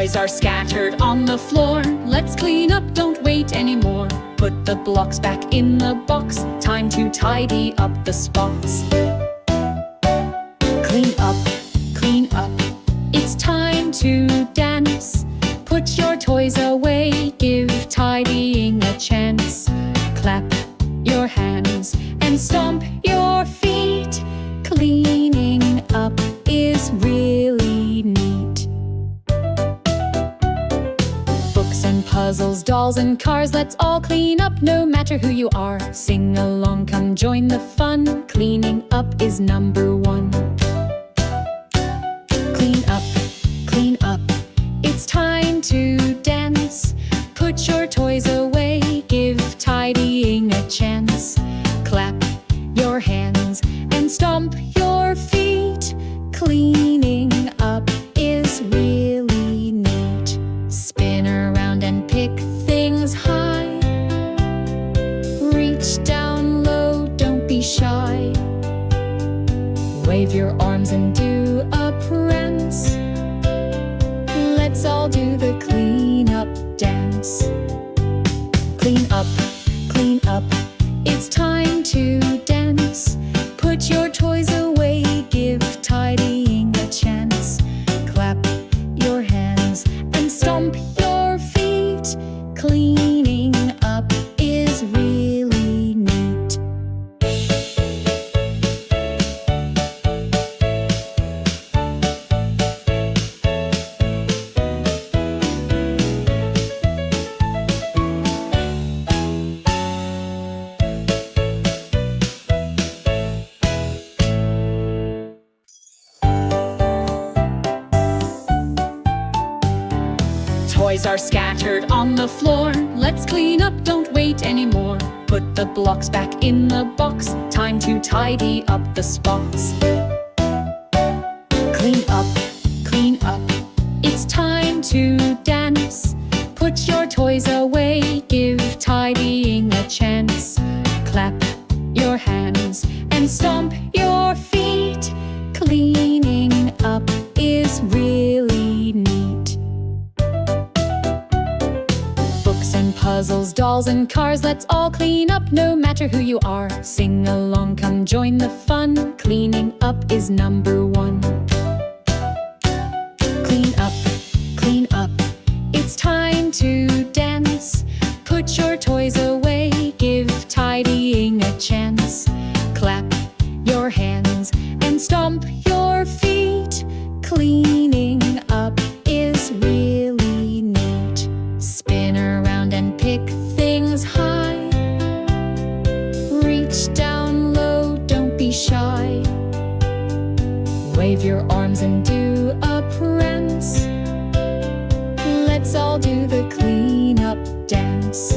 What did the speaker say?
Toys are scattered on the floor. Let's clean up, don't wait anymore. Put the blocks back in the box. Time to tidy up the spots. Clean up, clean up. It's time to dance. Put your toys away. Give tidying a chance. Clap your hands and stomp your feet. Cleaning up is really neat. Books and puzzles, dolls and cars, let's all clean up no matter who you are. Sing along, come join the fun. Cleaning up is number one. Clean up, it's time to dance. Put your toys away, give tidying a chance. Clap your hands and stomp your feet. Cleaning up is really neat. Spin around and pick things high. Reach down low, don't be shy. Wave your arms and do a prance. Let's all do the clean up dance. Clean up, it's time to dance. Put your toys away, give tidying a chance. Clap your hands and stomp your feet. Cleaning up is really neat. Toys are scattered on the floor. Let's clean up, don't wait anymore. Put the blocks back in the box. Time to tidy up the spots. Clean up, it's time to dance. Put your toys away, give tidying a chance. Clap your hands and stomp your feet. Cleaning up is really neat. Books and puzzles, dolls and cars, let's all clean up no matter who you are. Sing along, come join the fun. Cleaning up is number one. Clean up, it's time to dance. Put your toys away, give tidying a chance. Clap your hands and stomp your feet. Cleaning up is really neat. Spin around and pick things high. Reach down low, don't be shy. Wave your arms and do a prance. Let's all do the clean up dance.